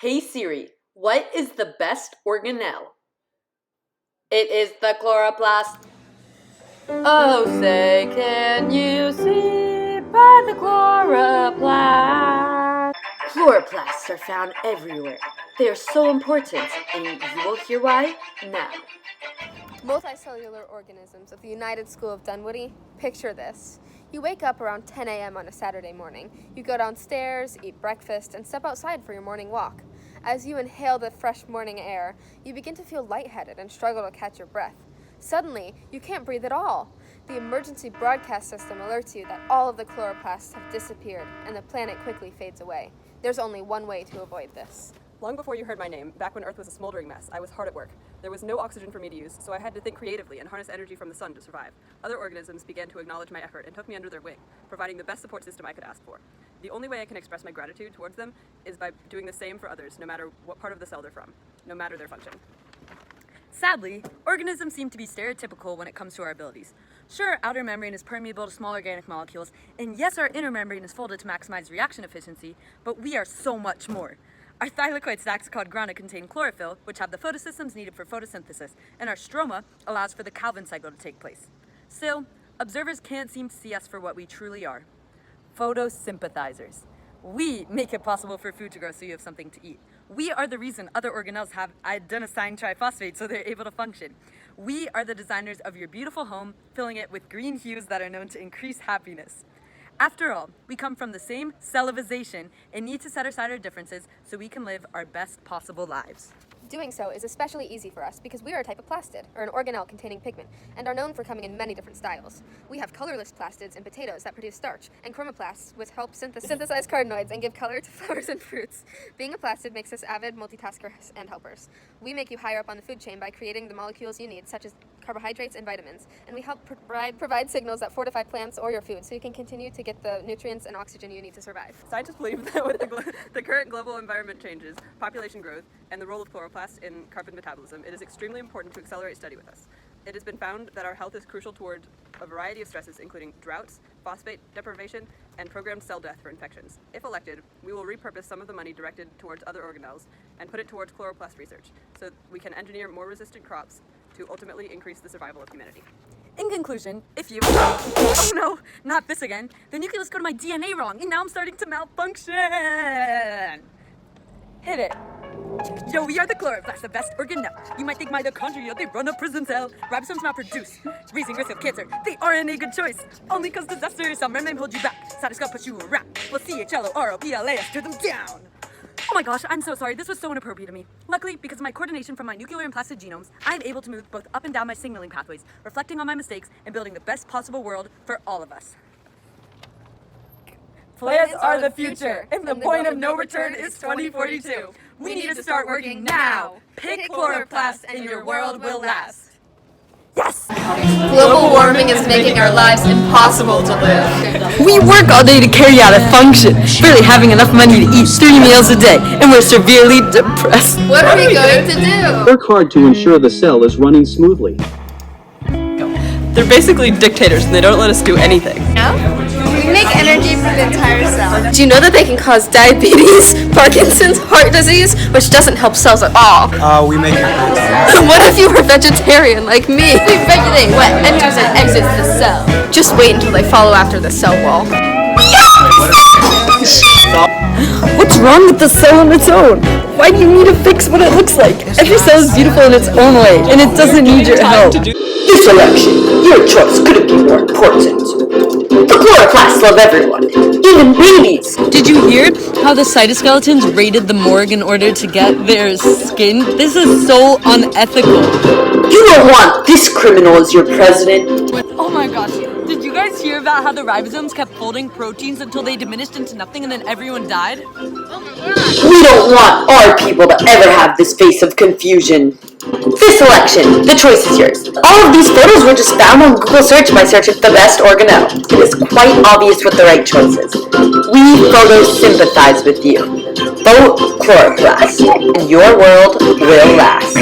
Hey Siri, what is the best organelle? It is the chloroplast. Oh, say, can you see by the chloroplast? Chloroplasts are found everywhere. They are so important, and you will hear why now. Multicellular organisms of the United School of Dunwoody. Picture this. You wake up around 10 a.m. on a Saturday morning. You go downstairs, eat breakfast, and step outside for your morning walk. As you inhale the fresh morning air, you begin to feel lightheaded and struggle to catch your breath. Suddenly, you can't breathe at all. The emergency broadcast system alerts you that all of the chloroplasts have disappeared, and the planet quickly fades away. There's only one way to avoid this. Long before you heard my name, back when Earth was a smoldering mess, I was hard at work. There was no oxygen for me to use, so I had to think creatively and harness energy from the sun to survive. Other organisms began to acknowledge my effort and took me under their wing, providing the best support system I could ask for. The only way I can express my gratitude towards them is by doing the same for others, no matter what part of the cell they're from, no matter their function. Sadly, organisms seem to be stereotypical when it comes to our abilities. Sure, our outer membrane is permeable to small organic molecules, and yes, our inner membrane is folded to maximize reaction efficiency, but we are so much more. Our thylakoid sacs called grana contain chlorophyll, which have the photosystems needed for photosynthesis, and our stroma allows for the Calvin cycle to take place. Still, observers can't seem to see us for what we truly are. Photosympathizers. We make it possible for food to grow so you have something to eat. We are the reason other organelles have adenosine triphosphate so they're able to function. We are the designers of your beautiful home, filling it with green hues that are known to increase happiness. After all, we come from the same cellivization and need to set aside our differences so we can live our best possible lives. Doing so is especially easy for us because we are a type of plastid, or an organelle containing pigment, and are known for coming in many different styles. We have colorless plastids in potatoes that produce starch, and chromoplasts which help synthesize carotenoids and give color to flowers and fruits. Being a plastid makes us avid multitaskers and helpers. We make you higher up on the food chain by creating the molecules you need, such as carbohydrates and vitamins, and we help provide signals that fortify plants or your food so you can continue to get the nutrients and oxygen you need to survive. Scientists believe that with the current global environment changes, population growth, and the role of chloroplasts in carbon metabolism, it is extremely important to accelerate study with us. It has been found that our health is crucial toward a variety of stresses, including droughts, phosphate deprivation, and programmed cell death for infections. If elected, we will repurpose some of the money directed towards other organelles and put it towards chloroplast research, so we can engineer more resistant crops to ultimately increase the survival of humanity. In conclusion, if you, oh no, not this again, the nucleus go to my DNA wrong, and now I'm starting to malfunction. Hit it. Yo, we are the chloroplasts, the best organelle. You might think mitochondria, they run a prison cell. Ribosomes not produce, raising risk of cancer. They aren't a good choice, only cause disaster, some membrane hold you back. Cytoscale push you around. Well, CHLOROPLAS, tear them down. Oh my gosh, I'm so sorry, this was so inappropriate of me. Luckily, because of my coordination from my nuclear and plastid genomes, I am able to move both up and down my signaling pathways, reflecting on my mistakes and building the best possible world for all of us. Plants are the future, and the point of no return is 2042. We need to start working now. Pick chloroplast and your world will last. Yes! Global warming is making our lives impossible to live. We work all day to carry out a function, barely having enough money to eat 3 meals a day, and we're severely depressed. What are we going to do? Work hard to ensure the cell is running smoothly. They're basically dictators and they don't let us do anything. We make energy for the entire cell. Do you know that they can cause diabetes, Parkinson's, heart disease, which doesn't help cells at all? We make it. What if you were vegetarian like me? We regulate what enters and exits the cell. Just wait until they follow after the cell wall. What's wrong with the cell on its own? Why do you need to fix what it looks like? Every cell is beautiful in its own way, and it doesn't need your help. This election, your choice couldn't be more important. The chloroplasts love everyone, even babies. Did you hear how the cytoskeletons raided the morgue in order to get their skin? This is so unethical. You don't want this criminal as your president. Oh my gosh, did you guys hear about how the ribosomes kept folding proteins until they diminished into nothing and then everyone died? We don't want our people to ever have this face of confusion. This election, the choice is yours. All of these photos were just found on Google search by searching the best organelle. It is quite obvious what the right choice is. We photo-sympathize with you. Vote chloroplast, and your world will last.